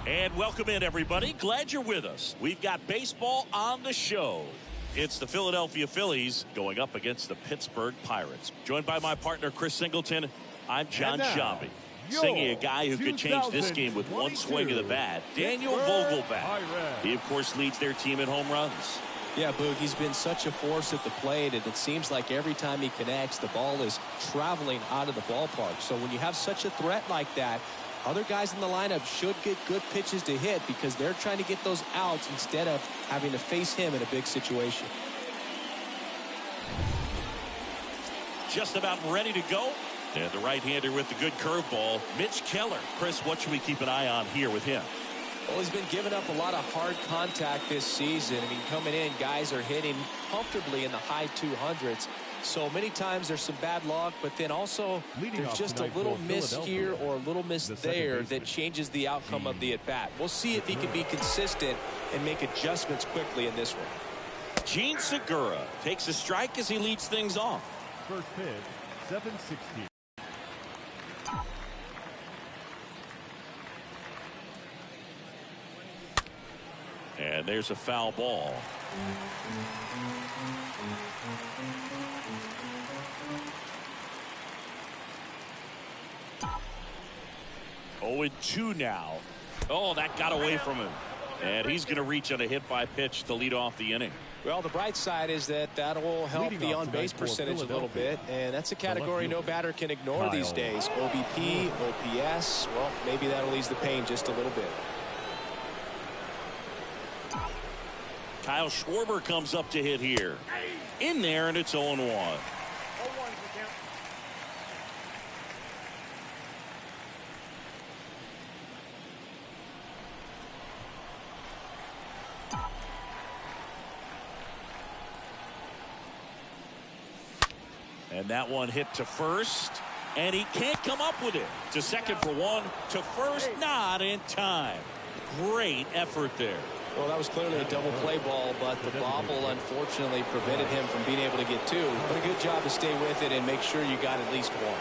And welcome in, everybody. Glad you're with us. We've got baseball on the show. It's the Philadelphia Phillies going up against the Pittsburgh Pirates. Joined by my partner, Chris Singleton, I'm John Chavis. Singing a guy who could change this game with one swing of the bat, Daniel Vogelback. He, of course, leads their team in home runs. Yeah, Boog, he's been such a force at the plate, and it seems like every time he connects, the ball is traveling out of the ballpark. So when you have such a threat like that, other guys in the lineup should get good pitches to hit because they're trying to get those outs instead of having to face him in a big situation. Just about ready to go. And the right-hander with the good curveball, Mitch Keller. Chris, what should we keep an eye on here with him? Well, he's been giving up a lot of hard contact this season. I mean, coming in, guys are hitting comfortably in the high 200s. So many times there's some bad luck, but then also there's just a little miss here or a little miss there that changes the outcome of the at-bat. We'll see if he can be consistent and make adjustments quickly in this one. Gene Segura takes a strike as he leads things off. First pitch, 7-16. And there's a foul ball. Oh, and 2 now. Oh, that got away from him. And he's going to reach on a hit by pitch to lead off the inning. Well, the bright side is that will help the on-base percentage a little bit, and that's a category no batter can ignore these days. OBP, OPS, well, maybe that'll ease the pain just a little bit. Kyle Schwarber comes up to hit here. In there, and it's 0-1. And that one hit to first. And he can't come up with it. To second for one. To first, not in time. Great effort there. Well, that was clearly a double play ball, but the bobble unfortunately prevented him from being able to get two. But a good job to stay with it and make sure you got at least one.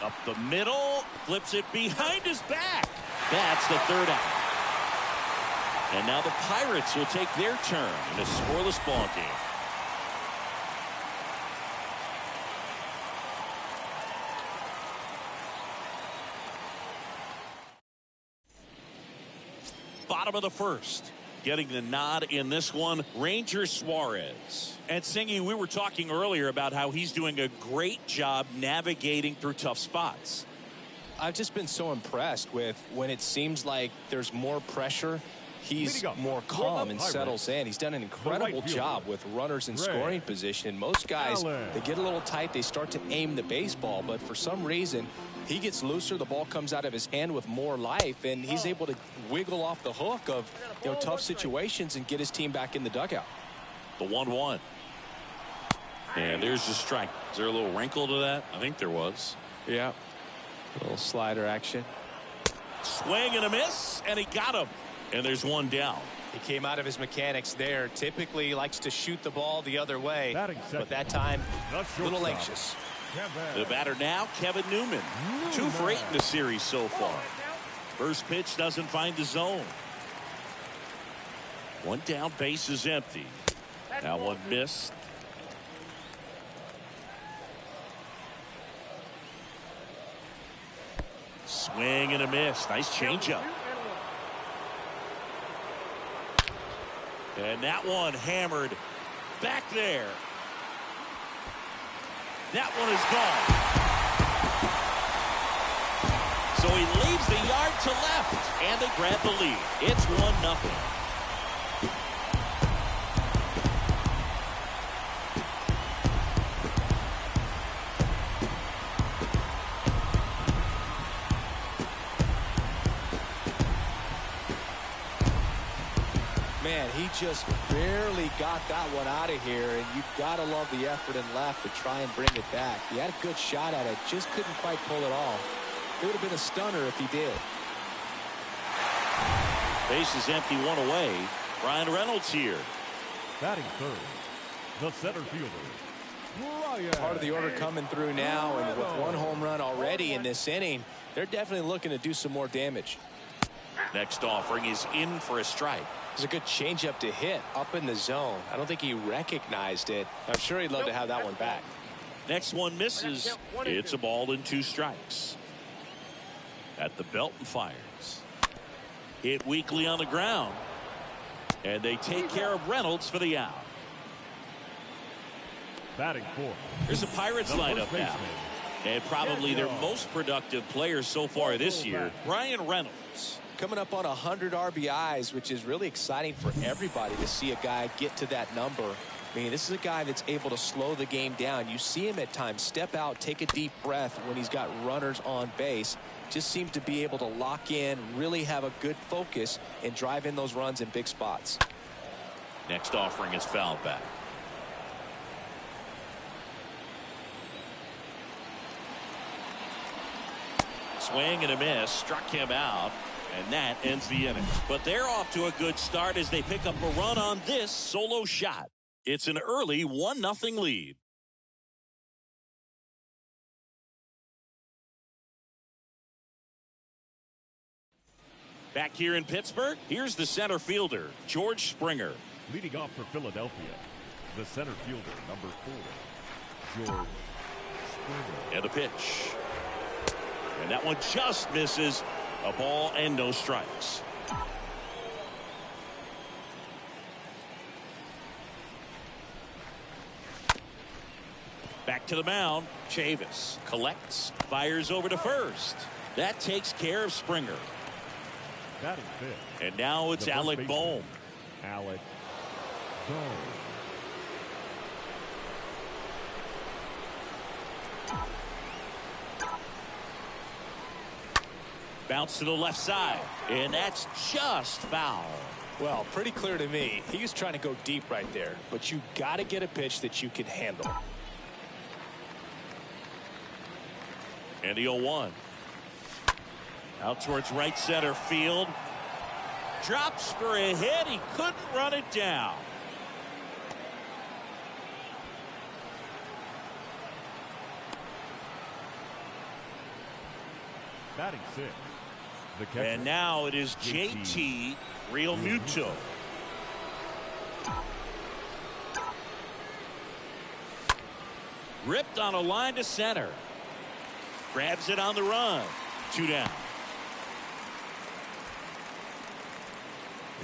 Up the middle, flips it behind his back. That's the third out. And now the Pirates will take their turn in a scoreless ball game. Bottom of the first. Getting the nod in this one, Ranger Suarez. And Singy, we were talking earlier about how he's doing a great job navigating through tough spots. I've just been so impressed with when it seems like there's more pressure, he's more calm and settles in. He's done an incredible job with runners in scoring position. Most guys, they get a little tight, they start to aim the baseball, but for some reason, he gets looser, the ball comes out of his hand with more life, and he's able to wiggle off the hook of tough situations and get his team back in the dugout. The 1-1. And there's the strike. Is there a little wrinkle to that? I think there was. Yeah. A little slider action. Swing and a miss, and he got him. And there's one down. He came out of his mechanics there. Typically he likes to shoot the ball the other way, but that time a little anxious. The batter now, Kevin Newman. 2 for 8 in the series so far. First pitch doesn't find the zone. One down, base is empty. Now one missed. Swing and a miss. Nice changeup. And that one hammered back there. That one is gone. So he leaves the yard to left, and they grab the lead. It's 1-0. Man, he just barely got that one out of here, and you've got to love the effort in left to try and bring it back. He had a good shot at it, just couldn't quite pull it off. It would have been a stunner if he did. Base is empty, one away. Brian Reynolds here. Batting third, the center fielder, Brian. Part of the order coming through now, and with one home run already in this inning, they're definitely looking to do some more damage. Next offering is in for a strike. It's a good changeup to hit up in the zone. I don't think he recognized it. I'm sure he'd love to have that one back. Next one misses. It's a ball and 2 strikes. At the belt and fires. Hit weakly on the ground. And they take care of Reynolds for the out. Batting fourth. Here's the Pirates lineup now. And probably their most productive player so far this year, Brian Reynolds. Coming up on 100 RBIs, which is really exciting for everybody to see a guy get to that number. I mean, this is a guy that's able to slow the game down. You see him at times step out, take a deep breath when he's got runners on base. Just seems to be able to lock in, really have a good focus, and drive in those runs in big spots. Next offering is fouled back. Swing and a miss, struck him out. And that ends the inning. But they're off to a good start as they pick up a run on this solo shot. It's an early 1-0 lead. Back here in Pittsburgh, here's the center fielder, George Springer. Leading off for Philadelphia, the center fielder, number 4, George Springer. And a pitch. And that one just misses. A ball and no strikes. Back to the mound. Chavis collects, fires over to first. That takes care of Springer. Batting fifth. And now it's Alec Bohm. Alec Bohm. Bounce to the left side, and that's just foul. Well, pretty clear to me. He was trying to go deep right there, but you got to get a pitch that you can handle. And the 0-1. Out towards right center field. Drops for a hit. He couldn't run it down. Batting 6. The catcher. And now it is JT Realmuto. Ripped on a line to center. Grabs it on the run. 2 down.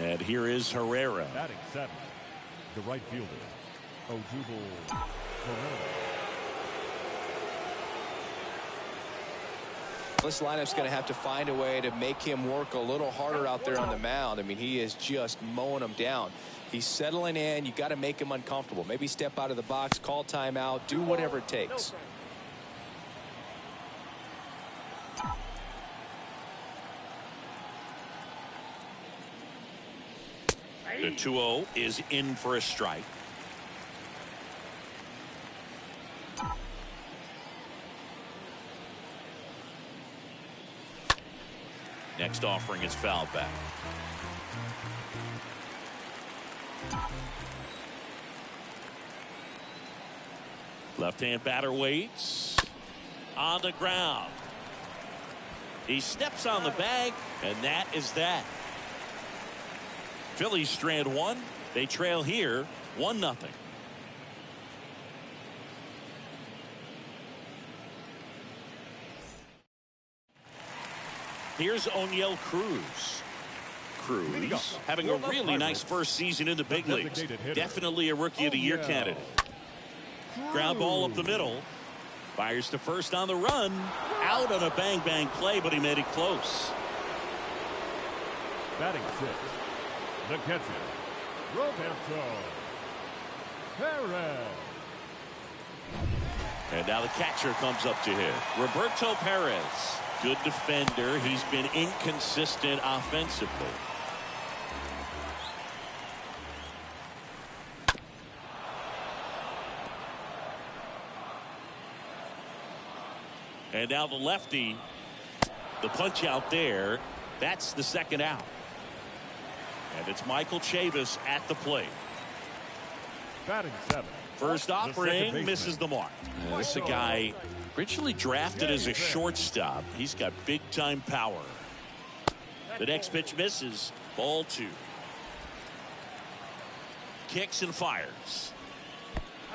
And here is Herrera. Batting 7. The right fielder, Odubel Herrera. This lineup's going to have to find a way to make him work a little harder out there on the mound. I mean, he is just mowing them down. He's settling in. You got to make him uncomfortable. Maybe step out of the box, call timeout, do whatever it takes. The 2-0 is in for a strike. Next offering is fouled back. Left-hand batter waits. On the ground. He steps on the bag, and that is that. Phillies strand 1. They trail here 1-0. Here's O'Neill Cruz. Cruz having a really nice first season in the big leagues. Definitely a Rookie of the Year candidate. Ground ball up the middle. Fires to first on the run. Out on a bang-bang play, but he made it close. Batting 6. The catcher, Roberto Perez. And now the catcher comes up to hit. Roberto Perez. Good defender. He's been inconsistent offensively. And now the lefty. The punch out there. That's the second out. And it's Michael Chavis at the plate. Batting 7. First offering misses the mark. This is a guy originally drafted as a shortstop. He's got big-time power. The next pitch misses. Ball 2. Kicks and fires.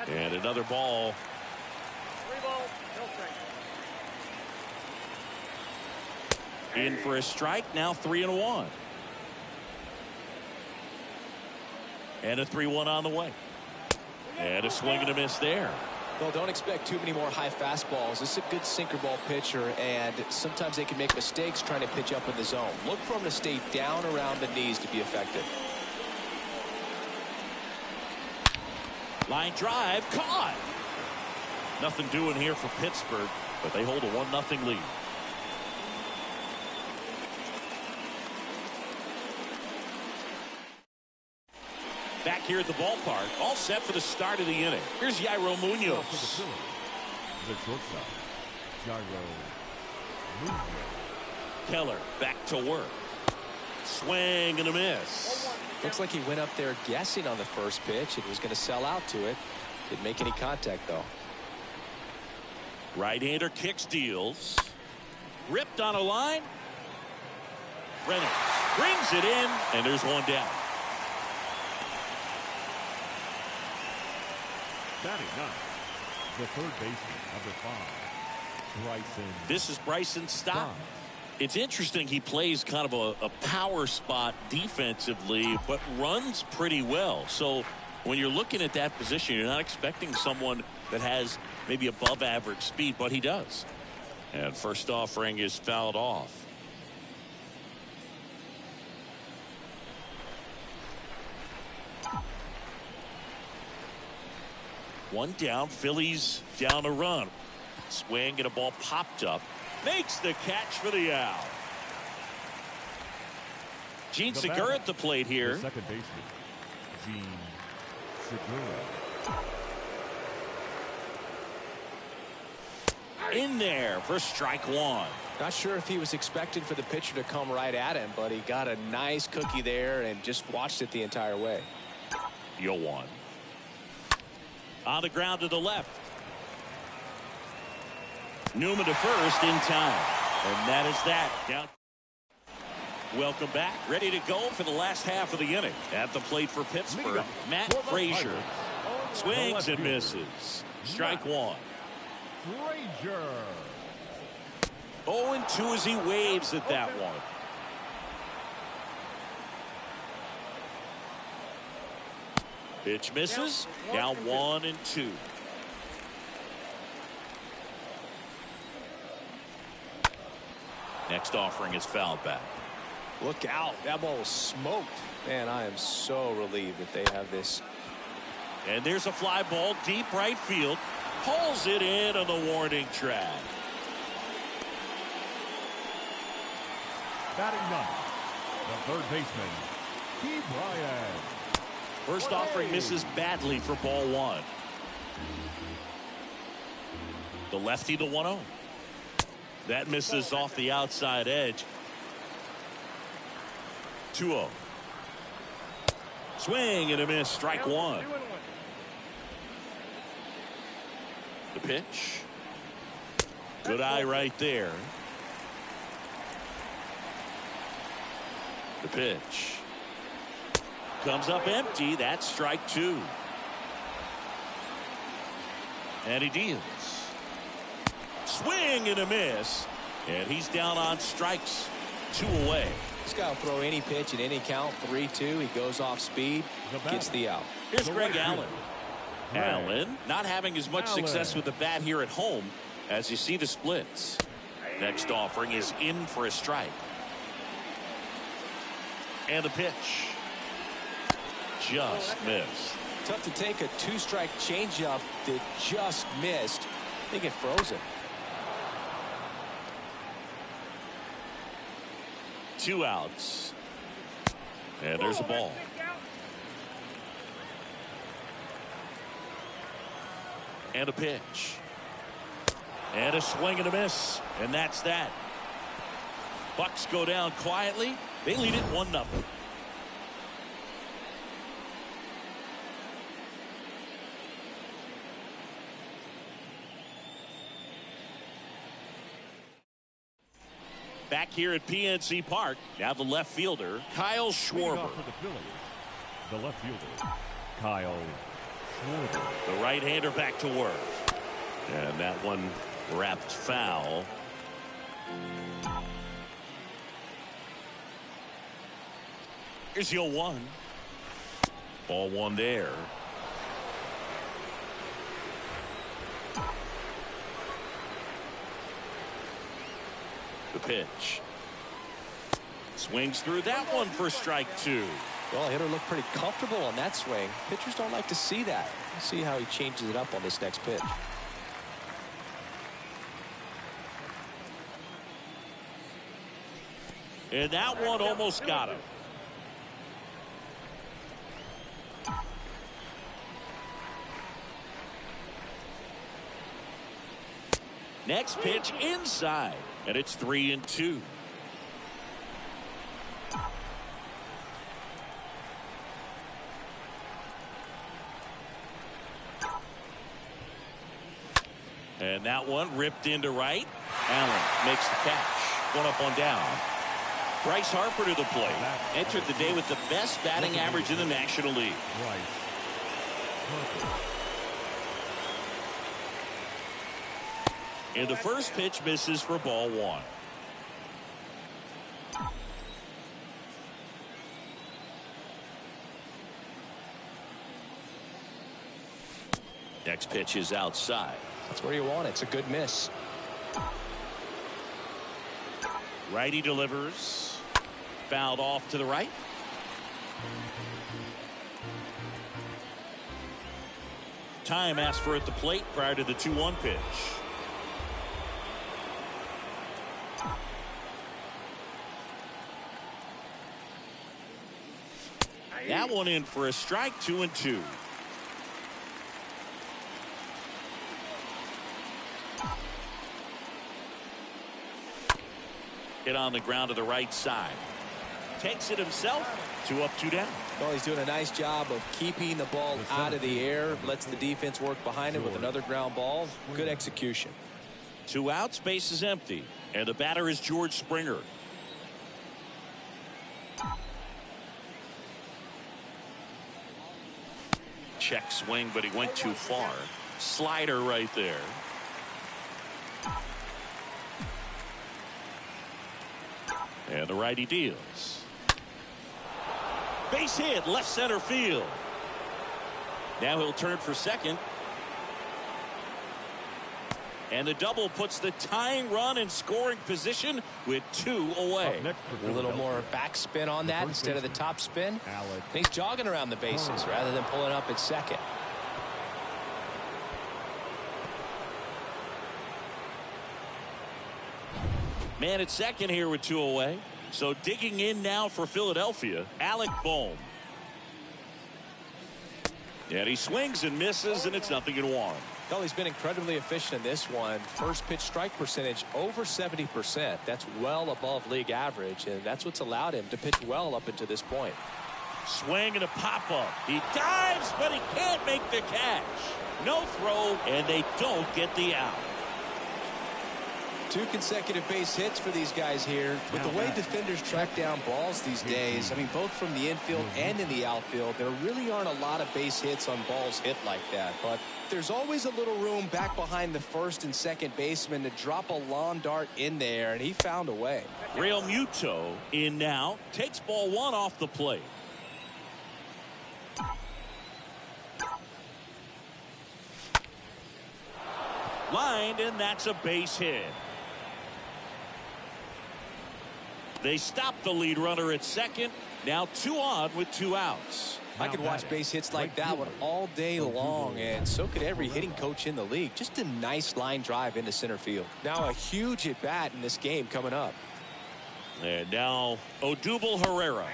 And another ball. 3-ball, no strike. In for a strike. Now 3-1. And a 3-1 on the way. And a swing and a miss there. Well, don't expect too many more high fastballs. This is a good sinker ball pitcher, and sometimes they can make mistakes trying to pitch up in the zone. Look for him to stay down around the knees to be effective. Line drive, caught. Nothing doing here for Pittsburgh, but they hold a 1-0 lead. Back here at the ballpark, all set for the start of the inning. Here's Yairo Munoz. The shortstop, Yairo Munoz. Keller back to work. Swing and a miss. Looks like he went up there guessing on the first pitch and was going to sell out to it. Didn't make any contact, though. Right-hander kicks, deals. Ripped on a line. Reynolds brings it in, and there's one down. Batting 9. The third baseman, number 5, Bryson. This is Bryson Stott. It's interesting, he plays kind of a power spot defensively, but runs pretty well. So when you're looking at that position, you're not expecting someone that has maybe above average speed, but he does. And first offering is fouled off. One down, Phillies down a run. Swing and a ball popped up. Makes the catch for the out. Gene The Segura batter, at the plate here. the second baseman, Gene Segura. In there for strike one. Not sure if he was expecting for the pitcher to come right at him, but he got a nice cookie there and just watched it the entire way. 0-1. On the ground to the left. Newman to first in time. And that is that. Down. Welcome back. Ready to go for the last half of the inning. At the plate for Pittsburgh, Matt Frazier. Swings and misses. Strike one. Frazier. 0-2 as he waves at that one. Pitch misses. Down 1-2. Next offering is fouled back. Look out. That ball was smoked. Man, I am so relieved that they have this. And there's a fly ball deep right field. Pulls it in on the warning track. Batting ninth, the third baseman, Key Bryant. First offering misses badly for ball one. The lefty to 1-0. That misses off the outside edge. 2-0. Swing and a miss. Strike one. The pitch. Good eye right there. The pitch. Comes up empty. That's strike two. And he deals. Swing and a miss. And he's down on strikes. 2 away. This guy will throw any pitch at any count. 3-2. He goes off speed. Gets the out. Here's Greg Allen. Allen not having as much success with the bat here at home as you see the splits. Next offering is in for a strike. And the pitch. Just missed. Tough to take a two-strike changeup that just missed. I think it froze him. 2 outs. And there's a ball. And a pitch. And a swing and a miss. And that's that. Bucks go down quietly. They lead it 1-0. Back here at PNC Park, now the left fielder, Kyle Schwarber. For the Phillies, the left fielder, Kyle Schwarber. The right-hander back to work. And that one wrapped foul. Here's the 0-1. Ball one there. The pitch. Swings through that one for strike two. Well, hitter looked pretty comfortable on that swing. Pitchers don't like to see that. Let's see how he changes it up on this next pitch. And that one almost got him. Next pitch inside. And it's 3-2. And that one ripped into right. Allen makes the catch. 1 up, 1 down. Bryce Harper to the plate. Entered the day with the best batting average in the National League. Bryce Harper. And the first pitch misses for ball one. Next pitch is outside. That's where you want it. It's a good miss. Righty delivers. Fouled off to the right. Time asked for at the plate prior to the 2-1 pitch. That one in for a strike, 2-2. Hit on the ground to the right side. Takes it himself. 2 up, 2 down. Well, he's doing a nice job of keeping the ball out of the air. Lets the defense work behind him with another ground ball. Good execution. 2 outs, base is empty. And the batter is George Springer. Check swing, but he went too far. Slider right there. And the righty deals. Base hit, left center field. Now he'll turn for second. And the double puts the tying run in scoring position with 2 away. A little more backspin on that instead of the top spin. He's jogging around the bases rather than pulling up at second. Man at second here with 2 away. So digging in now for Philadelphia, Alec Bohm. And he swings and misses, and it's 0-1. Well, he's been incredibly efficient in this one. First pitch strike percentage over 70%. That's well above league average, and that's what's allowed him to pitch well up until this point. Swing and a pop-up. He dives, but he can't make the catch. No throw, and they don't get the out. 2 consecutive base hits for these guys here. With the way defenders track down balls these days, I mean, both from the infield and in the outfield, there really aren't a lot of base hits on balls hit like that. But there's always a little room back behind the first and second baseman to drop a lawn dart in there, and he found a way. Real Muto in now. Takes ball 1 off the plate. Lined, and that's a base hit. They stop the lead runner at second. Now 2 on with 2 outs. I could watch base hits like that one all day long, and so could every hitting coach in the league. Just a nice line drive into center field. Now a huge at bat in this game coming up. And now Odubel Herrera.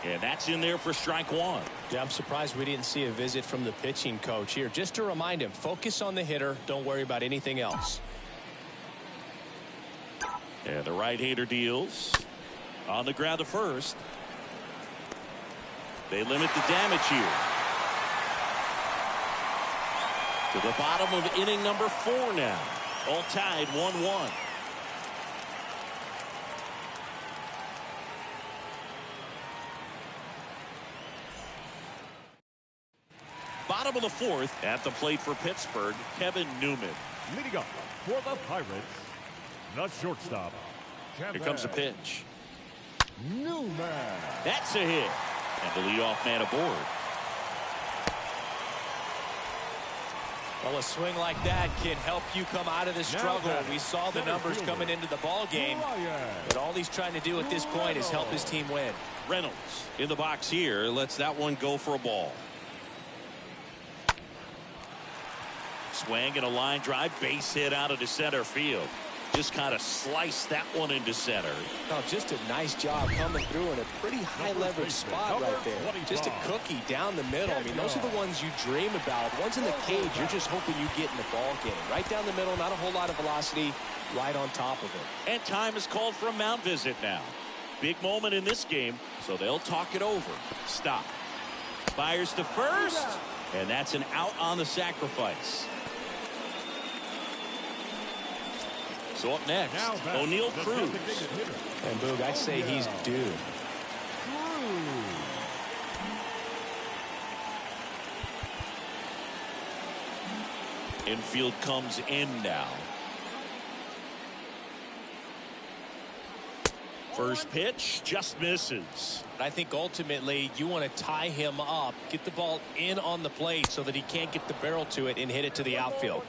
And that's in there for strike 1. Yeah, I'm surprised we didn't see a visit from the pitching coach here. Just to remind him, focus on the hitter. Don't worry about anything else. And the right-hander deals. On the ground to first. They limit the damage here. To the bottom of inning number 4 now. All tied 1-1. Bottom of the 4th, at the plate for Pittsburgh, Kevin Newman. Leading up for the Pirates, the shortstop, Chavis. Here comes a pitch. Newman. That's a hit. And the leadoff man aboard. Well, a swing like that can help you come out of the struggle. We saw the numbers coming into the ball game, but all he's trying to do at this point is help his team win. Reynolds in the box here. Lets that one go for a ball. Swing and a line drive, base hit out of the center field. Just kind of sliced that one into center. Oh, just a nice job coming through in a pretty high leverage spot right there. Just a cookie down the middle. I mean, those are the ones you dream about. Ones in the cage, you're just hoping you get in the ball game. Right down the middle, not a whole lot of velocity, right on top of it. And time is called for a mound visit now. Big moment in this game, so they'll talk it over. Stop. Fires to first, and that's an out on the sacrifice. So up next, O'Neal Cruz. And Boog, I'd say he's due. Infield comes in now. First pitch just misses. I think ultimately you want to tie him up, get the ball in on the plate so that he can't get the barrel to it and hit it to the outfield.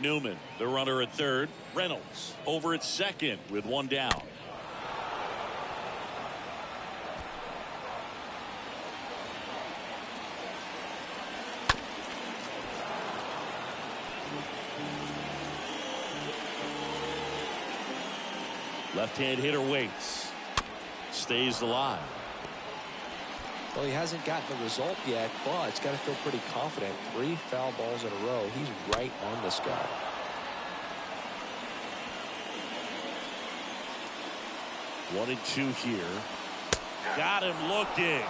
Newman, the runner at third. Reynolds over at second with 1 down. Left-hand hitter waits. stays alive. Well, he hasn't gotten the result yet, but he's got to feel pretty confident. 3 foul balls in a row. He's right on this guy. One and two here. Got him looking.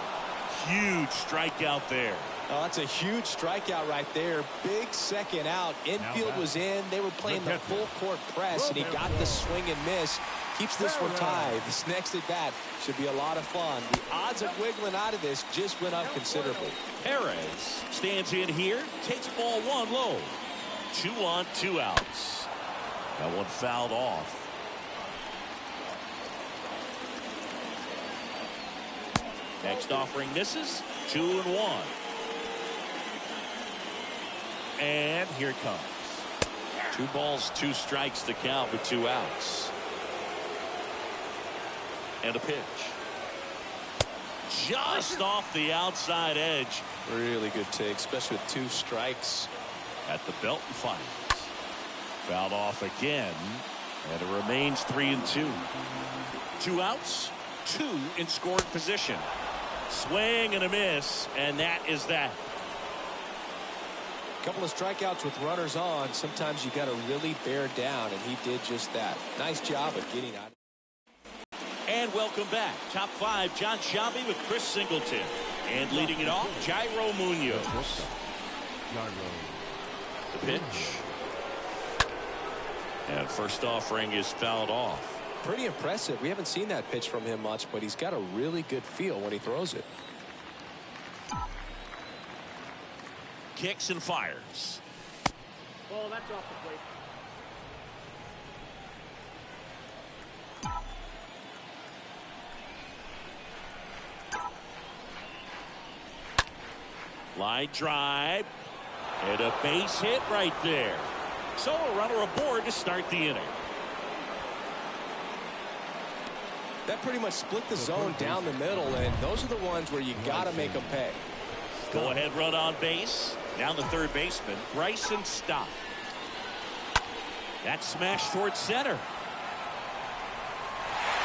Huge strikeout there. Oh, that's a huge strikeout right there. Big second out. Infield was in. They were playing the full court press, and he got the swing and miss. Keeps this one tied. This next at bat should be a lot of fun. The odds of wiggling out of this just went up considerably. Perez stands in here, takes ball 1 low. 2 on, 2 outs. That one fouled off. Next offering misses. 2-1. And here it comes. 2 balls, 2 strikes to count with 2 outs. And a pitch. Just off the outside edge. Really good take, especially with 2 strikes. At the belt and finds. Fouled off again. And it remains 3-2. 2 outs. 2 in scoring position. Swing and a miss. And that is that. Couple of strikeouts with runners on. Sometimes you got to really bear down, and he did just that. Nice job of getting out. And welcome back. Top 5, John Chavis with Chris Singleton. And leading it off, Jairo Munoz. The pitch. And first offering is fouled off. Pretty impressive. We haven't seen that pitch from him much, but he's got a really good feel when he throws it. Kicks and fires. Ball, that's off the plate. Line drive. And a base hit right there. So a runner aboard to start the inning. That pretty much split the zone down the middle, and those are the ones where you got to make them pay. Go ahead run on base. Now the third baseman, Bryson Stott. That smash towards center.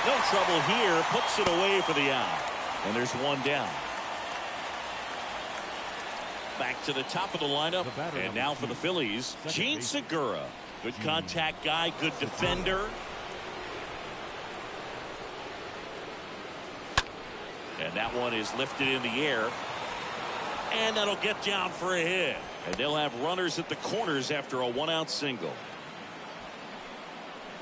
No trouble here. Puts it away for the out. And there's 1 down. Back to the top of the lineup. And now for the Phillies, Gene Segura. Good contact guy, good defender. And that one is lifted in the air. And that'll get down for a hit. And they'll have runners at the corners after a 1-out single.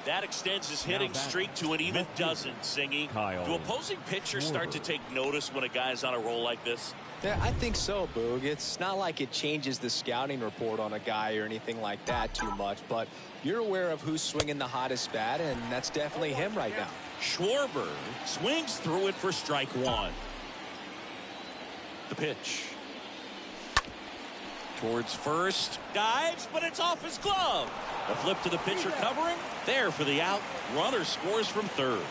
That extends his hitting streak to an even dozen, Singy. Do opposing pitchers start to take notice when a guy's on a roll like this? Yeah, I think so, Boog. It's not like it changes the scouting report on a guy or anything like that too much, but you're aware of who's swinging the hottest bat, and that's definitely him right now. Schwarber swings through it for strike 1. The pitch. Towards first. Dives, but it's off his glove. A flip to the pitcher covering. There for the out. Runner scores from third.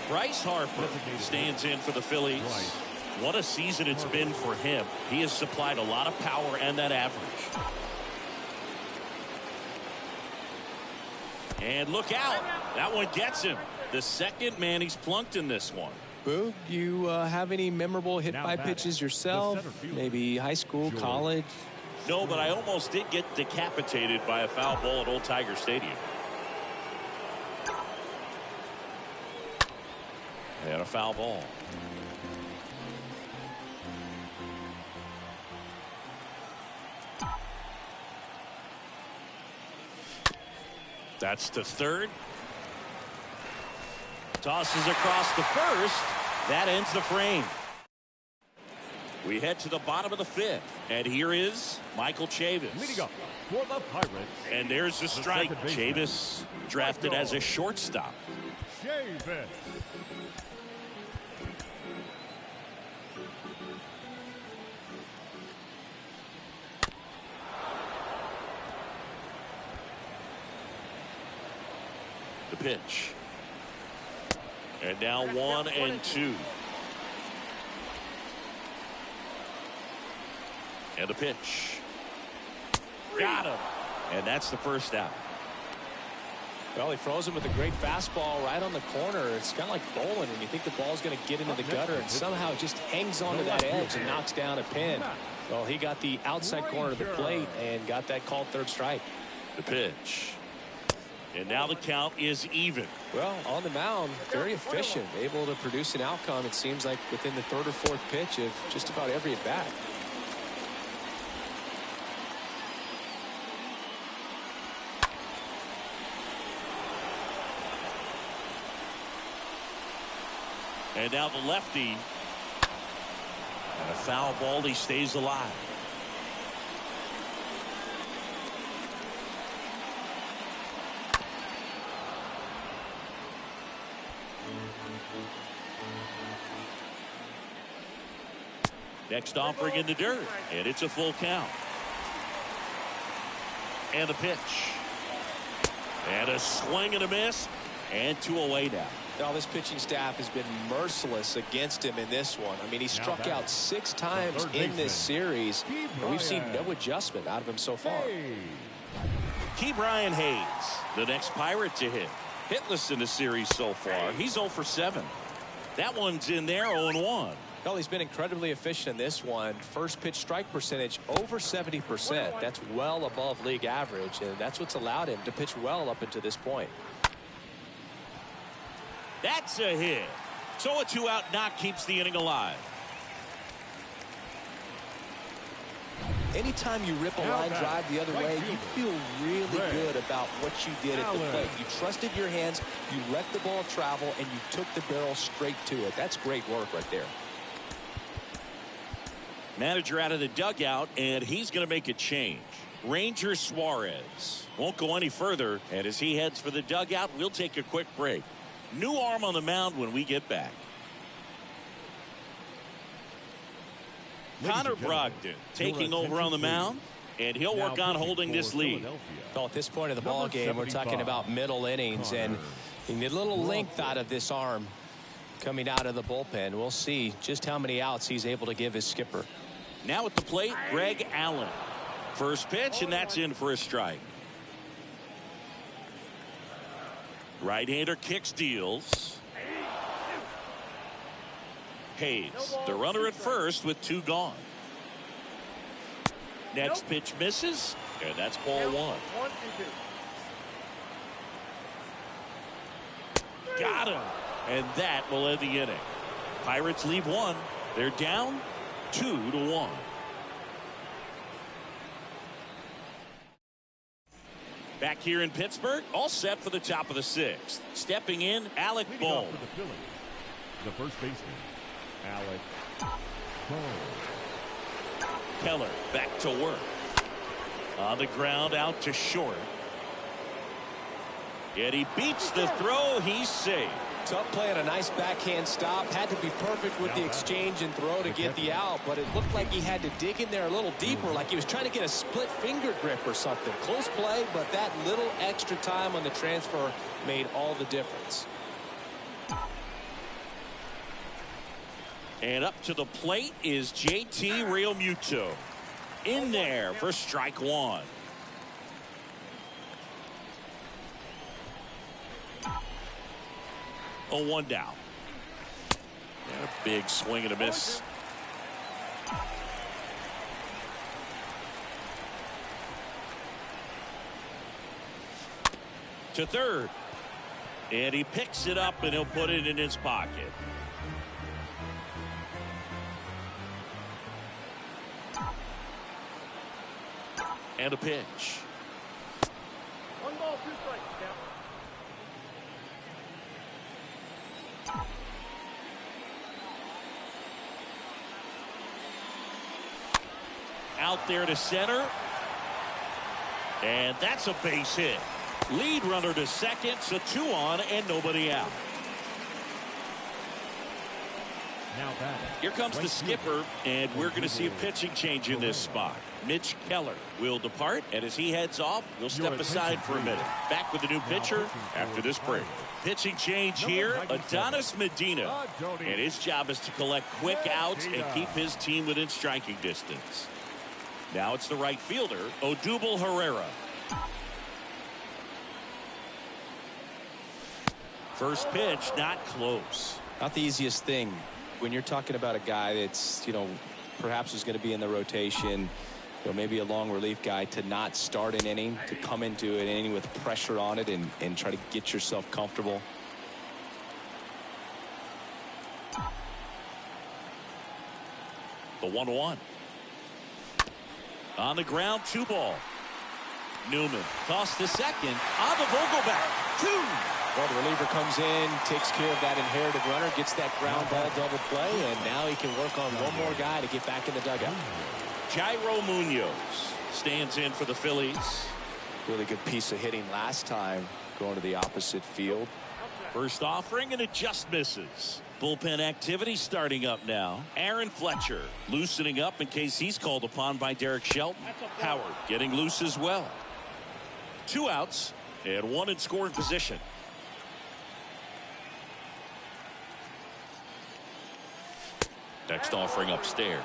Bryce Harper stands in for the Phillies. What a season it's been for him. He has supplied a lot of power and that average. And look out. That one gets him. The second man he's plunked in this one. Boog, you have any memorable hit-by pitches yourself? Maybe high school, college? No, but I almost did get decapitated by a foul ball at Old Tiger Stadium. And a foul ball. That's to third. Tosses across the first. That ends the frame. We head to the bottom of the 5th. And here is Michael Chavis. Leading up for the Pirates. And there's the strike. Chavis drafted as a shortstop. Chavis. The pitch. And now 1-2. And the pitch. Got him. And that's the first out. Well, he throws him with a great fastball right on the corner. It's kind of like bowling when you think the ball's going to get into the gutter, and somehow it just hangs onto that edge and knocks down a pin. Well, he got the outside corner of the plate and got that called third strike. The pitch. And now the count is even. Well, on the mound, very efficient, able to produce an outcome, it seems like, within the third or fourth pitch of just about every at bat. And now the lefty. And a foul ball. He stays alive. Next offering in the dirt. And it's a full count. And the pitch. And a swing and a miss. And 2 away now. Now, this pitching staff has been merciless against him in this one. I mean, he struck out 6 times in this series, and we've seen no adjustment out of him so far. Ke'Bryan Hayes, the next Pirate to hit. Hitless in the series so far. He's 0 for 7. That one's in there, 0-1. Well, he's been incredibly efficient in this one. First pitch strike percentage over 70%. That's well above league average, and that's what's allowed him to pitch well up until this point. That's a hit. So a 2-out knock keeps the inning alive. Anytime you rip a line drive the other way, you feel really good about what you did at the plate. You trusted your hands, you let the ball travel, and you took the barrel straight to it. That's great work right there. Manager out of the dugout, and he's going to make a change. Ranger Suarez won't go any further, and as he heads for the dugout, we'll take a quick break. New arm on the mound when we get back. Connor Brogdon taking over on the mound, and he'll work on holding this lead. Well, at this point of the ball game, we're talking about middle innings, and you need a little length out of this arm coming out of the bullpen. We'll see just how many outs he's able to give his skipper. Now at the plate, Greg Allen. First pitch, and that's in for a strike. Right-hander kicks, deals. Hayes, the runner at first with 2 gone. Next pitch misses, and that's ball 1. Got him, and that will end the inning. Pirates leave 1. They're down 2-1. Back here in Pittsburgh, all set for the top of the 6th. Stepping in, Alec Bohm. For the Phillies, the first baseman, Alec Bohm. Keller back to work. On the ground, out to short. And he beats the throw. He's safe. Tough play and a nice backhand stop. Had to be perfect with the exchange and throw to get the out, but it looked like he had to dig in there a little deeper, like he was trying to get a split finger grip or something. Close play, but that little extra time on the transfer made all the difference. And up to the plate is JT Realmuto. In there for strike 1. Oh, 1 down. And a big swing and a miss. To third. And he picks it up and he'll put it in his pocket. And a pitch. 1 ball, 2 strikes. Out there to center. And that's a base hit. Lead runner to second, so 2 on and nobody out. Now back. Here comes the skipper, and we're going to see a pitching change in this spot. Mitch Keller will depart, and as he heads off, we'll step aside for a minute. Back with the new pitcher after this break. Pitching change here, Adonis Medina. And his job is to collect quick outs and keep his team within striking distance. Now it's the right fielder, Odubel Herrera. First pitch, not close. Not the easiest thing when you're talking about a guy that's, perhaps is going to be in the rotation, maybe a long relief guy, to not start an inning, to come into an inning with pressure on it and try to get yourself comfortable. The 1-1. On the ground, 2 ball. Newman tossed to second on the Vogelback. 2. Well, the reliever comes in, takes care of that inherited runner, gets that ground ball double play, and now he can work on one more guy to get back in the dugout. Jairo Munoz stands in for the Phillies. Really good piece of hitting last time, going to the opposite field. First offering, and it just misses. Bullpen activity starting up now. Aaron Fletcher loosening up in case he's called upon by Derek Shelton. Howard getting loose as well. 2 outs and 1 in scoring position. Next offering upstairs.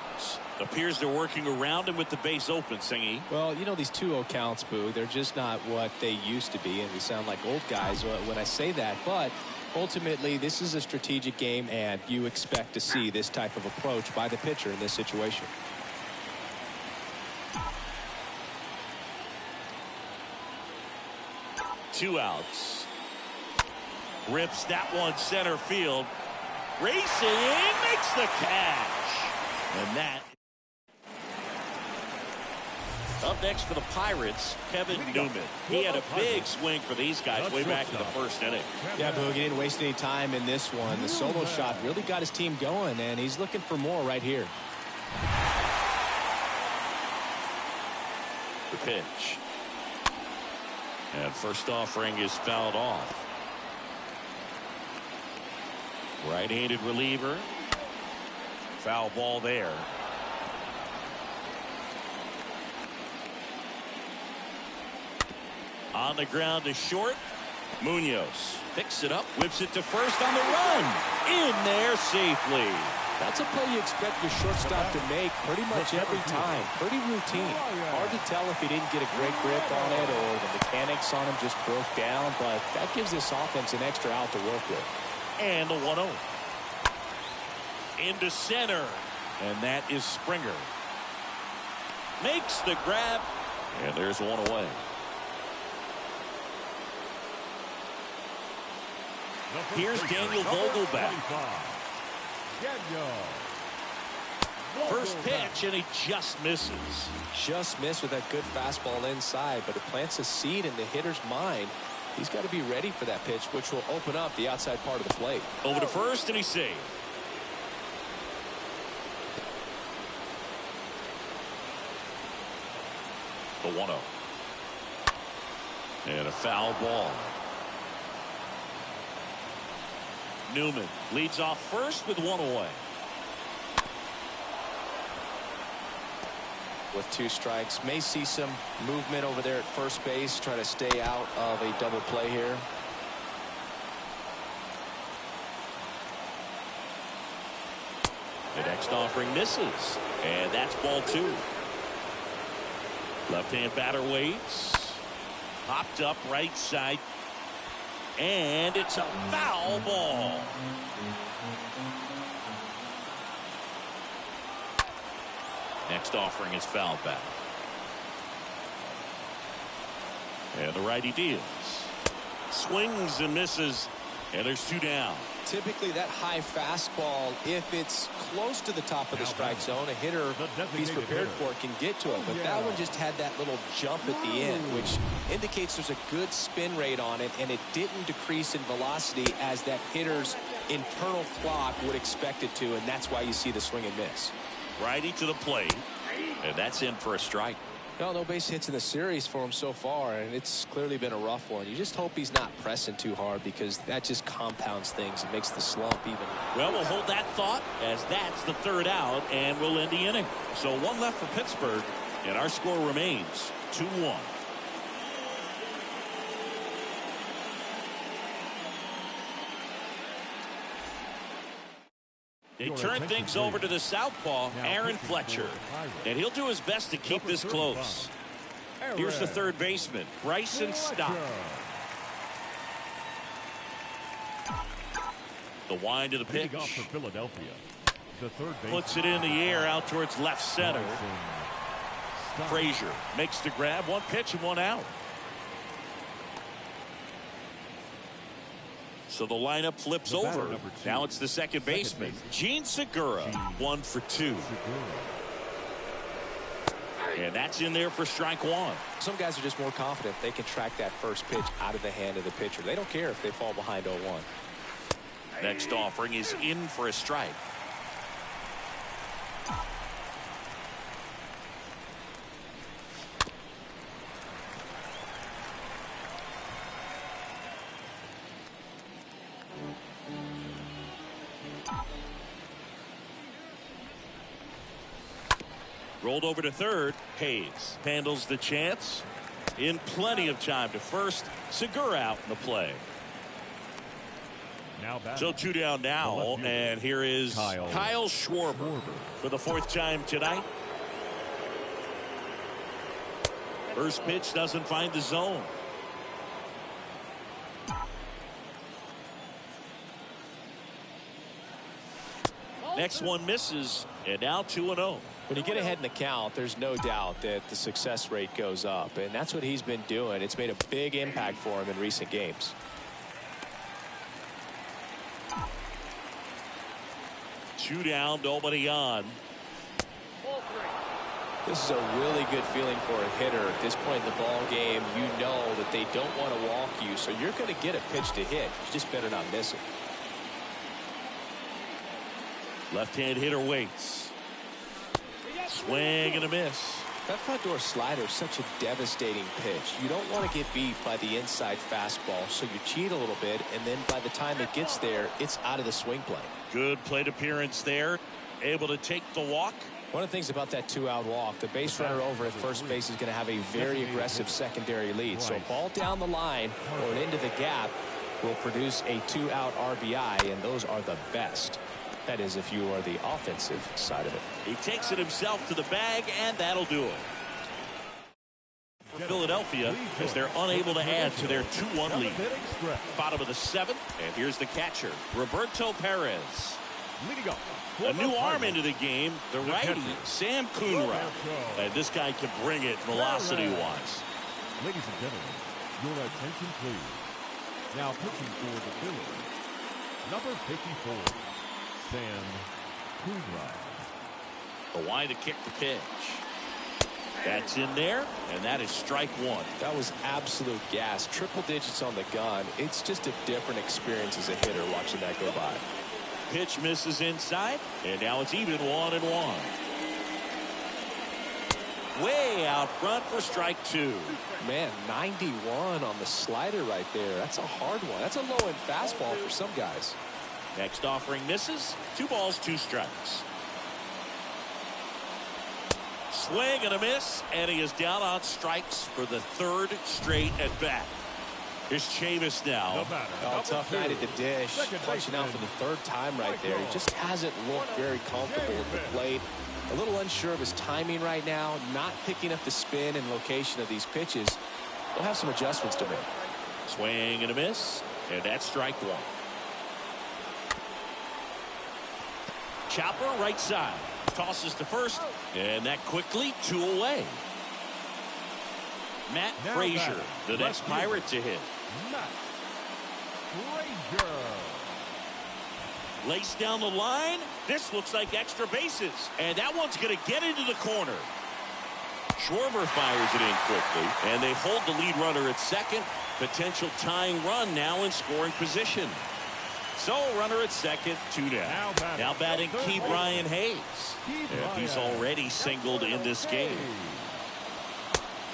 Appears they're working around him with the base open, Singy. Well, these 2-0 counts, Boo, they're just not what they used to be, and we sound like old guys when I say that. But ultimately, this is a strategic game, and you expect to see this type of approach by the pitcher in this situation. Two outs. Rips that one center field. Racing, makes the catch. And that. Up next for the Pirates, Kevin Newman. He had a big swing for these guys way back in the first inning. Yeah, Boog, he didn't waste any time in this one. The solo shot really got his team going, and he's looking for more right here. The pitch. And first offering is fouled off. Right-handed reliever. Foul ball there. On the ground to short. Munoz picks it up, whips it to first on the run. In there safely. That's a play you expect your shortstop to make pretty much every time. Pretty routine. Hard to tell if he didn't get a great grip on it or the mechanics on him just broke down, but that gives this offense an extra out to work with. And the 1-0. Into center. And that is Springer. Makes the grab. And there's one away. Here's Daniel Vogelback. First pitch, and he just misses. Just missed with that good fastball inside, but it plants a seed in the hitter's mind. He's got to be ready for that pitch, which will open up the outside part of the plate. Over to first, and he's saved. The 1-0. And a foul ball. Newman leads off first with one away. With 2 strikes, may see some movement over there at first base, try to stay out of a double play here. The next offering misses, and that's ball 2. Left-hand batter waits. Popped up right side. And it's a foul ball. Next offering is fouled back. And the righty deals. Swings and misses. And there's 2 down. Typically that high fastball, if it's close to the top of the strike zone, a hitter, if he's prepared for it, can get to it. But that one just had that little jump at the end, which indicates there's a good spin rate on it, and it didn't decrease in velocity as that hitter's internal clock would expect it to, and that's why you see the swing and miss. Righty to the plate, and that's in for a strike. No base hits in the series for him so far, and it's clearly been a rough one. You just hope he's not pressing too hard, because that just compounds things and makes the slump even. Well, we'll hold that thought as that's the 3rd out, and we'll end the inning. So 1 left for Pittsburgh, and our score remains 2-1. They turn things over to the southpaw, Aaron Fletcher. And he'll do his best to keep this close. Here's the 3rd baseman, Bryson Stott. The wind of the pitch. Leading off for Philadelphia, the third baseman. Puts it in the air out towards left center. Frazier makes the grab. One pitch and one out. So the lineup flips over. Now it's the second baseman, Gene Segura. 1 for 2. And that's in there for strike one. Some guys are just more confident they can track that first pitch out of the hand of the pitcher. They don't care if they fall behind 0-1. Next offering is in for a strike. Rolled over to third. Hayes handles the chance in plenty of time to first. Segura out in the play. So 2 down now, and here is Kyle Schwarber for the 4th time tonight. First pitch doesn't find the zone. Next one misses, and now 2-0. When you get ahead in the count, there's no doubt that the success rate goes up, and that's what he's been doing. It's made a big impact for him in recent games. 2 down, nobody on. This is a really good feeling for a hitter at this point in the ball game. You know that they don't want to walk you, so you're going to get a pitch to hit. You just better not miss it. Left-hand hitter waits. Swing and a miss. That front door slider is such a devastating pitch. You don't want to get beat by the inside fastball, so you cheat a little bit, and then by the time it gets there, it's out of the swing plane. Good plate appearance there. Able to take the walk. One of the things about that 2-out walk, the base runner over at first base is going to have a very aggressive secondary lead. So a ball down the line or into the gap will produce a 2-out RBI, and those are the best. That is, if you are the offensive side of it. He takes it himself to the bag, and that'll do it. For Philadelphia, as they're unable to add to their 2-1 lead. Bottom of the 7th, and here's the catcher, Roberto Perez. A new arm into the game, the righty, Sam Coonrod. And this guy can bring it velocity-wise. Ladies and gentlemen, your attention please. Now pitching for the Phillies, number 54, Sam Coonrod. The wide to kick the pitch. That's in there, and that is strike one. That was absolute gas. Triple digits on the gun. It's just a different experience as a hitter watching that go by. Pitch misses inside, and now it's even 1-1. Way out front for strike two. Man, 91 on the slider right there. That's a hard one. That's a low-end fastball for some guys. Next offering misses. 2 balls, 2 strikes. Swing and a miss, and he is down on strikes for the 3rd straight at bat. Here's Chavis now. Oh, tough night at the dish. Punching out for the 3rd time right there. He just hasn't looked very comfortable at the plate. A little unsure of his timing right now. Not picking up the spin and location of these pitches. We'll have some adjustments to make. Swing and a miss, and that's strike one. Chopper right side. Tosses to first, and that quickly 2 away. Matt Frazier, the next Pirate to hit. Matt Frazier. Lace down the line. This looks like extra bases, and that one's going to get into the corner. Schwarber fires it in quickly, and they hold the lead runner at second. Potential tying run now in scoring position. So runner at second, 2 down. Now batting Key Brian Hayes. And he's already singled in this game.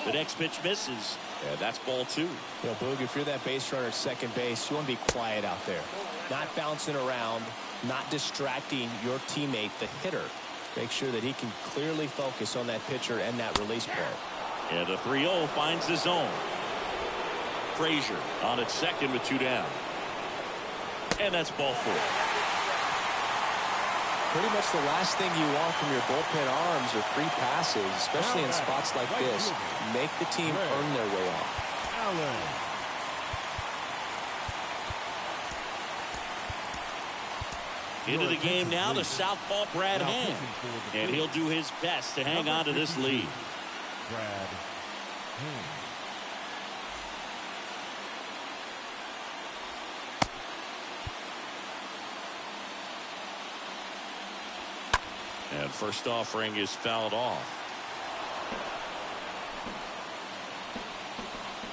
The next pitch misses, and that's ball 2. You know, Boog, if you're that base runner at second base, you want to be quiet out there. Not bouncing around, not distracting your teammate, the hitter. Make sure that he can clearly focus on that pitcher and that release point. And the 3-0 finds the zone. Frazier on at second with 2 down. And that's ball 4. Pretty much the last thing you want from your bullpen arms are free passes, especially in spots like this. Make the team earn their way out. Into the game now, the southpaw Brad Hand. And he'll do his best to hang on to this lead. Brad Hand. And first offering is fouled off.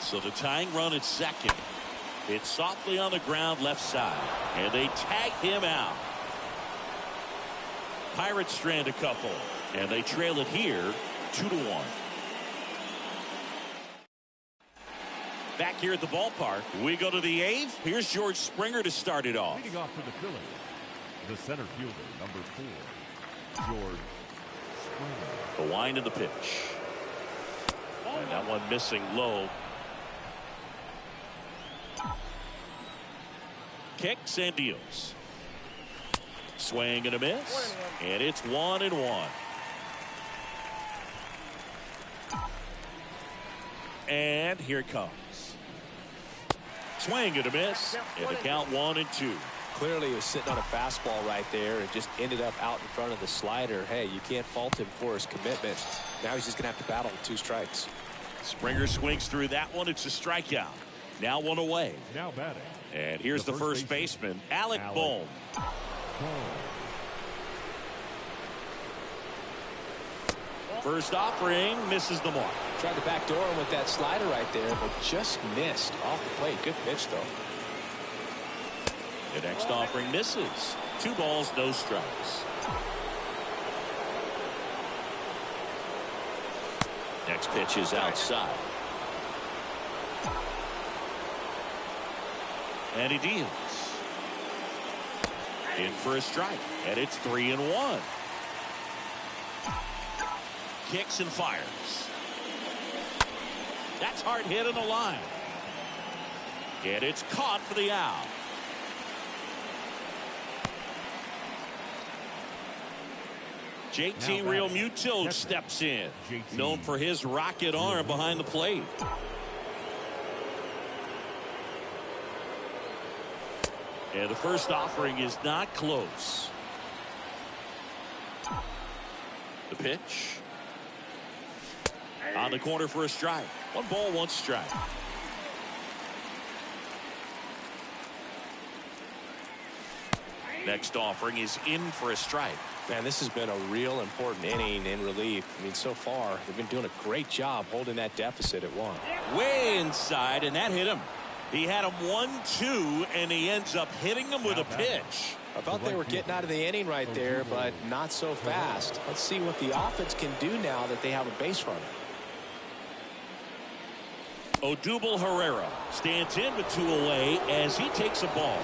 So the tying run at second. It's softly on the ground left side. And they tag him out. Pirates strand a couple. And they trail it here 2-1. Back here at the ballpark, we go to the eighth. Here's George Springer to start it off. Leading off for the Phillies, the center fielder, number 4, George Springer. The wind of the pitch. And that one missing low. Kicks and deals. Swing and a miss. And it's 1-1. And here it comes. Swing and a miss. And the count 1-2. Clearly he was sitting on a fastball right there and just ended up out in front of the slider. Hey, you can't fault him for his commitment. Now he's just going to have to battle with 2 strikes. Springer swings through that one. It's a strikeout. Now 1 away. Now batting. And here's the first baseman, Alec Bohm. First offering misses the mark. Tried to backdoor him with that slider right there, but just missed off the plate. Good pitch, though. The next offering misses. 2 balls, no strikes. Next pitch is outside. And he deals. In for a strike. And it's 3-1. Kicks and fires. That's hard hit on the line. And it's caught for the out. JT Realmuto steps in. Known for his rocket arm behind the plate. And the first offering is not close. The pitch. On the corner for a strike. 1 ball, 1 strike. Next offering is in for a strike. Man, this has been a real important inning in relief. I mean, so far, they've been doing a great job holding that deficit at 1. Way inside, and that hit him. He had him 1-2, and he ends up hitting him with a pitch. I thought they were getting out of the inning right there, but not so fast. Let's see what the offense can do now that they have a base runner. Odubel Herrera stands in with 2 away as he takes a ball.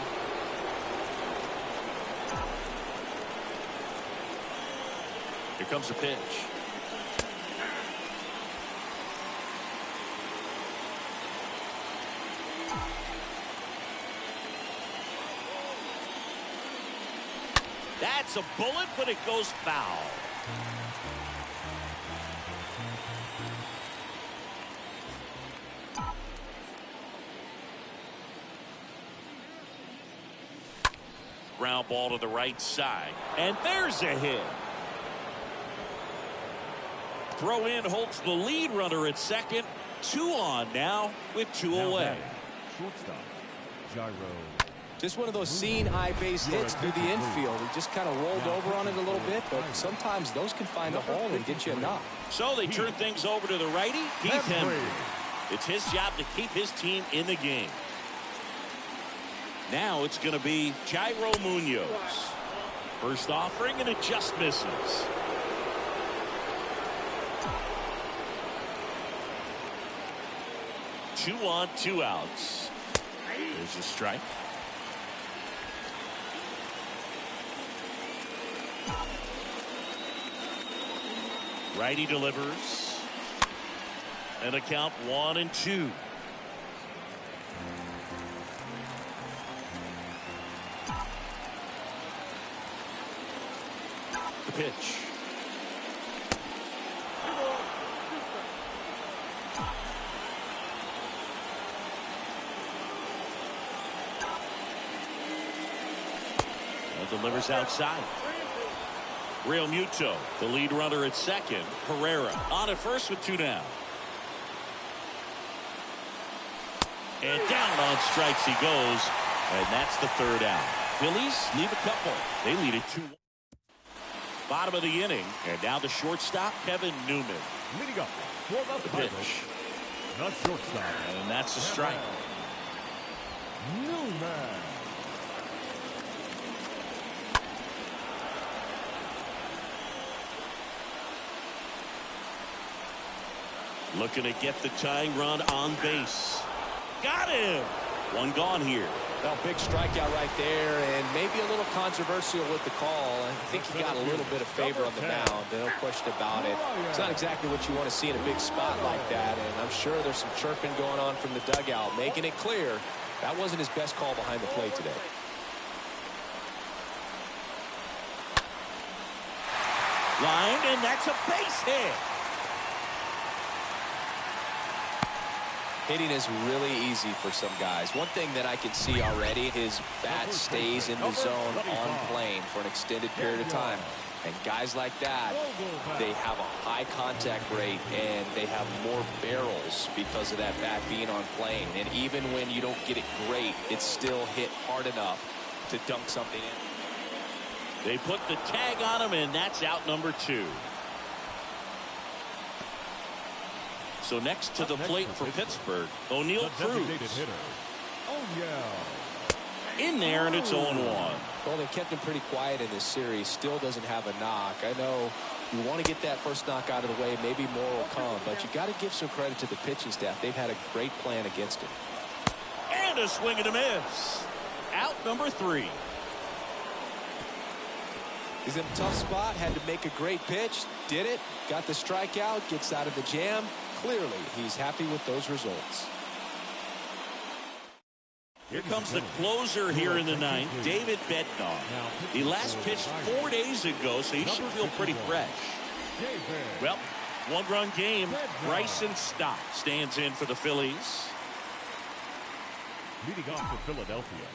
Here comes the pitch. That's a bullet, but it goes foul. Ground ball to the right side. And there's a hit. Throw in holds the lead runner at second. 2 on now with 2 away. Shortstop, Gyro. Just one of those seeing eye base hits through the infield. He just kind of rolled over on it a little bit, but sometimes those can find a hole and get you a knock. So they turn things over to the righty, Heath Henry. It's his job to keep his team in the game. Now it's going to be Jairo Munoz. First offering, and it just misses. Two on, 2 outs. There's a strike. Righty delivers. And a count 1-2. The pitch. delivers outside. Real Muto, the lead runner at second. Pereira on at first with 2 down. And down on strikes he goes. And that's the 3rd out. Phillies leave a couple. They lead it 2-1. Bottom of the inning. And now the shortstop, Kevin Newman. Leading up for the Pitch. Not shortstop. And that's a strike. Newman. Looking to get the tying run on base. Got him. 1 gone here. Well, big strikeout right there, and maybe a little controversial with the call. I think he got a little bit of favor on the mound. No question about it. It's not exactly what you want to see in a big spot like that, and I'm sure there's some chirping going on from the dugout, making it clear that wasn't his best call behind the plate today. Line, and that's a base hit. Hitting is really easy for some guys. One thing that I can see already, his bat stays in the zone on plane for an extended period of time. And guys like that, they have a high contact rate and they have more barrels because of that bat being on plane. And even when you don't get it great, it's still hit hard enough to dunk something in. They put the tag on him, and that's out number 2. So next to the plate for Pittsburgh, O'Neal Cruz. In there, and it's 0-1. Well, they kept him pretty quiet in this series. Still doesn't have a knock. I know you want to get that first knock out of the way. Maybe more will come, but you got to give some credit to the pitching staff. They've had a great plan against him. And a swing and a miss. Out number 3. He's in a tough spot. Had to make a great pitch. Did it. Got the strikeout. Gets out of the jam. Clearly, he's happy with those results. Here comes the closer here in the 9th, David Bednar. He last pitched 4 days ago, so he should feel pretty fresh. Well, 1-run game. Bryson Stott stands in for the Phillies. Leading off for Philadelphia,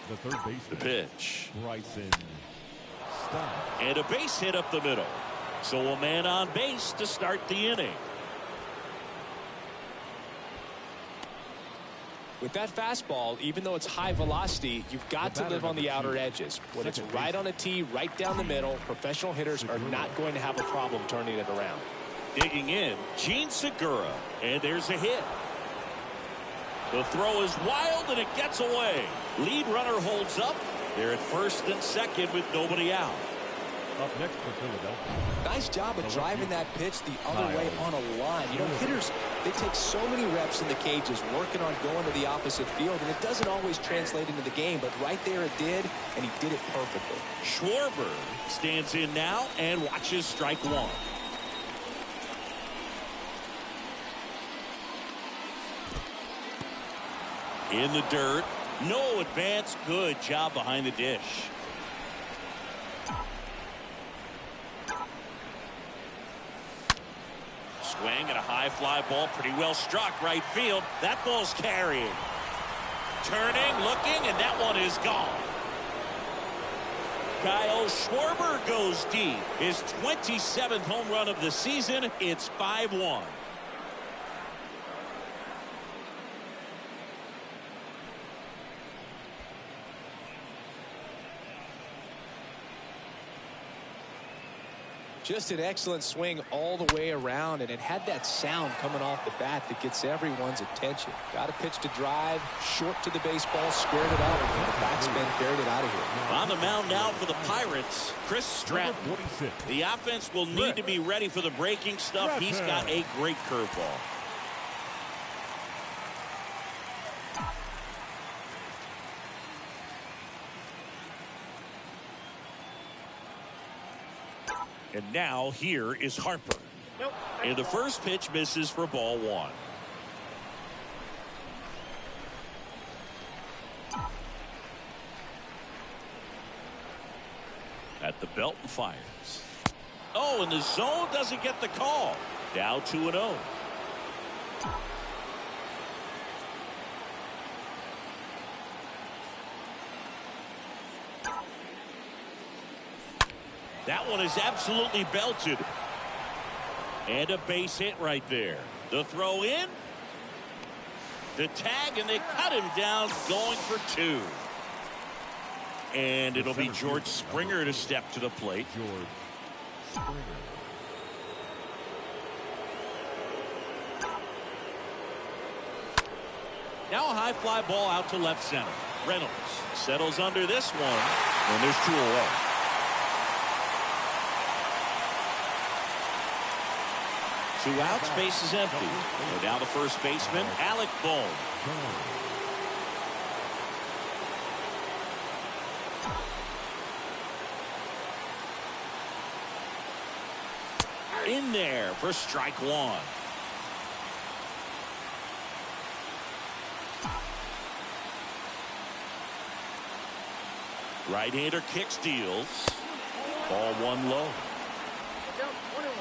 the third baseman. The pitch. Bryson Stott. And a base hit up the middle. So a man on base to start the inning. With that fastball, even though it's high velocity, you've got to live on the outer edges. When it's right on a tee, right down the middle, professional hitters are not going to have a problem turning it around. Digging in, Gene Segura, and there's a hit. The throw is wild, and it gets away. Lead runner holds up. They're at first and second with nobody out. Up next for Philadelphia. Nice job of driving that pitch the other way on a line. You know, hitters, they take so many reps in the cages working on going to the opposite field, and it doesn't always translate into the game, but right there it did, and he did it perfectly. Schwarber stands in now and watches strike 1. In the dirt. No advance. Good job behind the dish. Swing and a high fly ball, pretty well struck right field. That ball's carrying. Turning, looking, and that one is gone. Kyle Schwarber goes deep. His 27th home run of the season. It's 5-1. Just an excellent swing all the way around, and it had that sound coming off the bat that gets everyone's attention. Got a pitch to drive, short to the baseball, squared it up, and the backspin carried it out of here. On the mound now for the Pirates, Chris Stratton. The offense will need to be ready for the breaking stuff. He's got a great curveball. And now here is Harper. And the first pitch misses for ball 1. At the belt and fires. Oh, and the zone doesn't get the call. Now 2-0. That one is absolutely belted. And a base hit right there. The throw in. The tag, and they cut him down going for 2. And it'll be George Springer to step to the plate. George Springer. Now a high fly ball out to left center. Reynolds settles under this one, and there's 2 away. Two outs, base is empty. And now the first baseman, Alec Bohm. In there for strike 1. Right-hander kicks, deals. Ball 1 low. Down 21.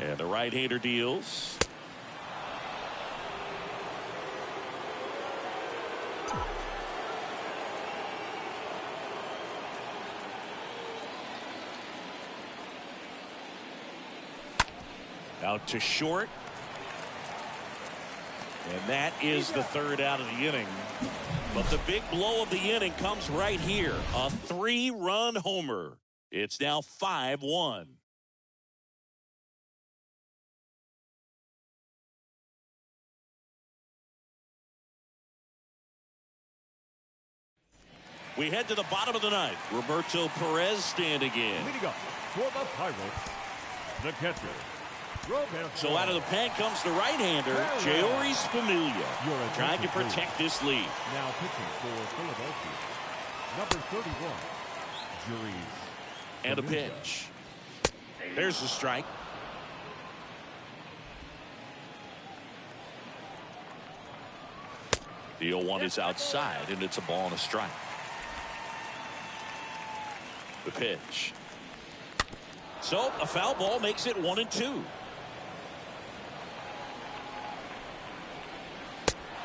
And the right-hander deals. Out to short. And that is the 3rd out of the inning. But the big blow of the inning comes right here. A 3-run homer. It's now 5-1. We head to the bottom of the 9th. Roberto Perez standing in. Leading up for the Pirates, the catcher. So out of the pen comes the right-hander, Jeurys Familia, trying to protect this lead. Now pitching for Philadelphia, number 31, Jeurys. And a pitch. There's the strike. The 0-1 is outside, and it's a ball and a strike. The pitch. So a foul ball makes it 1-2.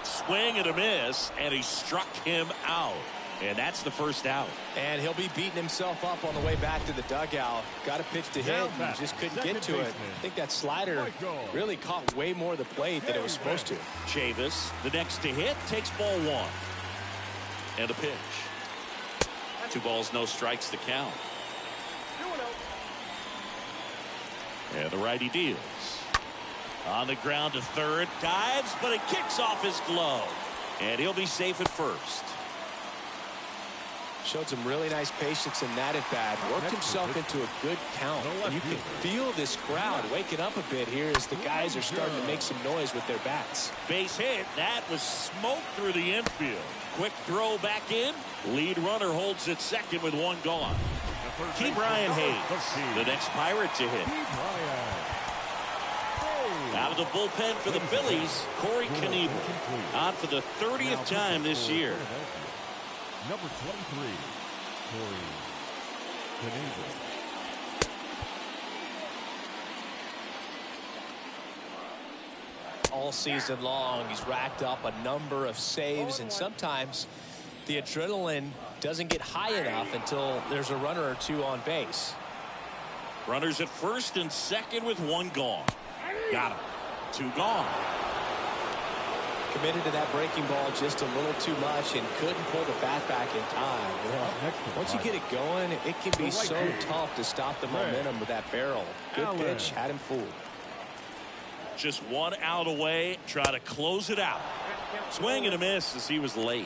Swing and a miss, and he struck him out. And that's the first out. And he'll be beating himself up on the way back to the dugout. Got a pitch to hit, and just couldn't get to it. I think that slider really caught way more of the plate than it was supposed to. Chavis, the next to hit, takes ball 1. And a pitch. 2 balls, no strikes to count. And the righty deals. On the ground to third, dives, but it kicks off his glove. And he'll be safe at first. Showed some really nice patience in that at bat. Worked himself into a good count. And you can feel this crowd waking up a bit here as the guys are starting to make some noise with their bats. Base hit. That was smoke through the infield. Quick throw back in. Lead runner holds at second with 1 gone. Ke'Bryan Hayes, the next Pirate to hit. Out of the bullpen for the Phillies, Corey Knebel. On for the 30th time this year. Number 23, Corey Knebel. All season long, he's racked up a number of saves, and sometimes the adrenaline doesn't get high enough until there's a runner or 2 on base. Runners at first and second with 1 gone. Got him. 2 gone. Committed to that breaking ball just a little too much and couldn't pull the bat back in time. Once you get it going, it can be so tough to stop the momentum with that barrel. Good pitch, had him fooled. Just 1 out away, try to close it out. Swing and a miss as he was late.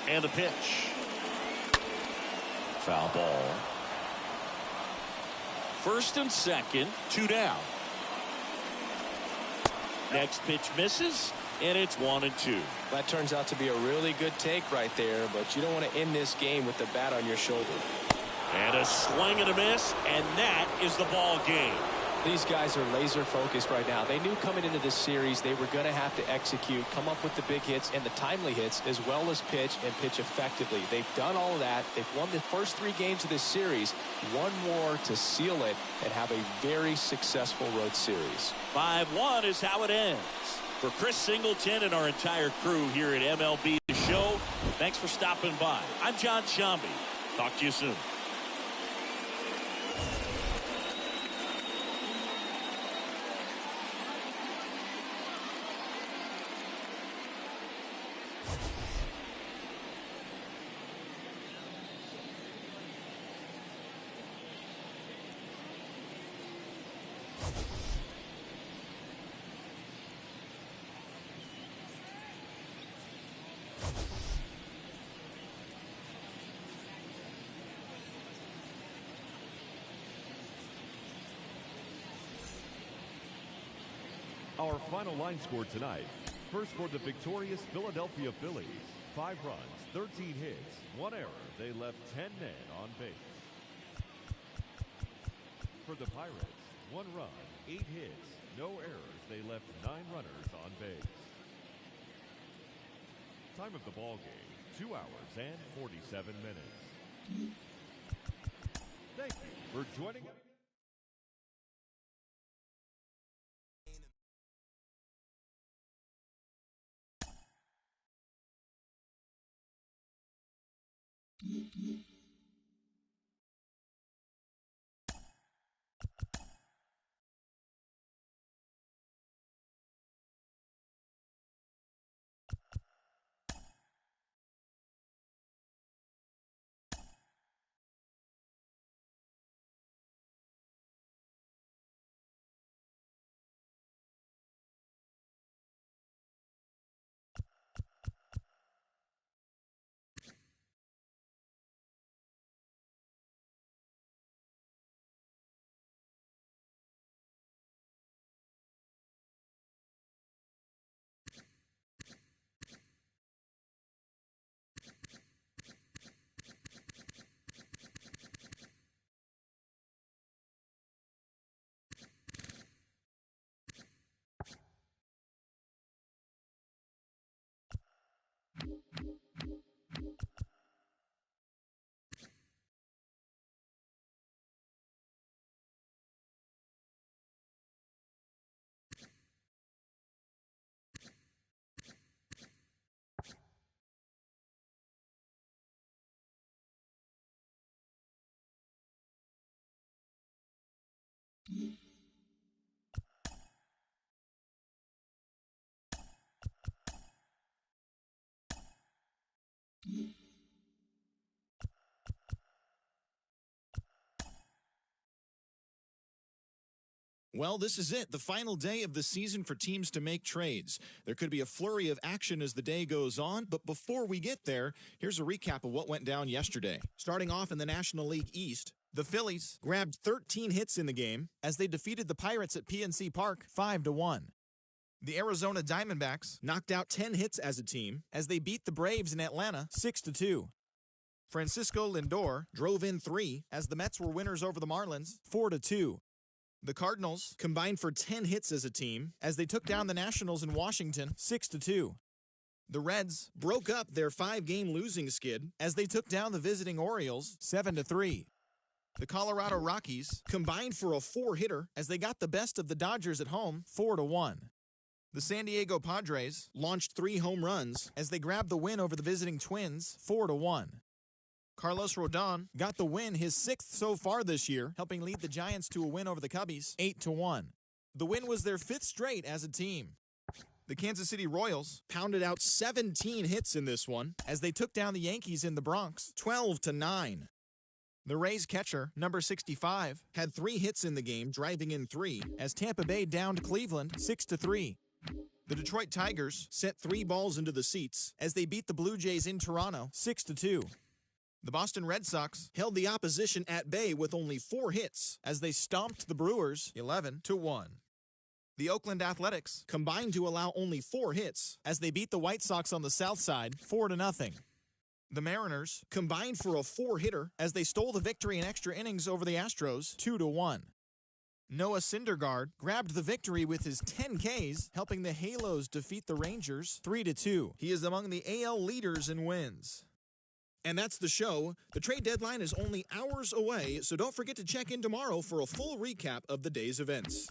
And a pitch. Foul ball. First and second, 2 down. Next pitch misses, and it's 1-2. That turns out to be a really good take right there, but you don't want to end this game with the bat on your shoulder. And a swing and a miss, and that is the ball game. These guys are laser focused right now. They knew coming into this series they were going to have to execute, come up with the big hits and the timely hits, as well as pitch and pitch effectively. They've done all of that. They've won the first 3 games of this series. 1 more to seal it and have a very successful road series. 5-1 is how it ends. For Chris Singleton and our entire crew here at MLB The Show, thanks for stopping by. I'm John Shambi. Talk to you soon. Our final line score tonight. First for the victorious Philadelphia Phillies. 5 runs, 13 hits, 1 error. They left 10 men on base. For the Pirates, 1 run, 8 hits, no errors. They left 9 runners on base. Time of the ball game, 2 hours and 47 minutes. Thank you for joining us. Well, this is it, the final day of the season for teams to make trades. There could be a flurry of action as the day goes on, but before we get there, here's a recap of what went down yesterday. Starting off in the National League East, the Phillies grabbed 13 hits in the game as they defeated the Pirates at PNC Park 5-1. The Arizona Diamondbacks knocked out 10 hits as a team as they beat the Braves in Atlanta 6-2. Francisco Lindor drove in 3 as the Mets were winners over the Marlins 4-2. The Cardinals combined for 10 hits as a team as they took down the Nationals in Washington 6-2. The Reds broke up their 5-game losing skid as they took down the visiting Orioles 7-3. The Colorado Rockies combined for a 4-hitter as they got the best of the Dodgers at home 4-1. The San Diego Padres launched 3 home runs as they grabbed the win over the visiting Twins 4-1. Carlos Rodon got the win, his 6th so far this year, helping lead the Giants to a win over the Cubbies 8-1. The win was their 5th straight as a team. The Kansas City Royals pounded out 17 hits in this one as they took down the Yankees in the Bronx 12-9. The Rays catcher, number 65, had 3 hits in the game, driving in 3 as Tampa Bay downed Cleveland 6-3. The Detroit Tigers sent 3 balls into the seats as they beat the Blue Jays in Toronto 6-2. The Boston Red Sox held the opposition at bay with only 4 hits as they stomped the Brewers 11-1. The Oakland Athletics combined to allow only 4 hits as they beat the White Sox on the south side 4-0. The Mariners combined for a 4-hitter as they stole the victory in extra innings over the Astros 2-1. Noah Syndergaard grabbed the victory with his 10 Ks, helping the Halos defeat the Rangers 3-2. He is among the AL leaders in wins. And that's the show. The trade deadline is only hours away, so don't forget to check in tomorrow for a full recap of the day's events.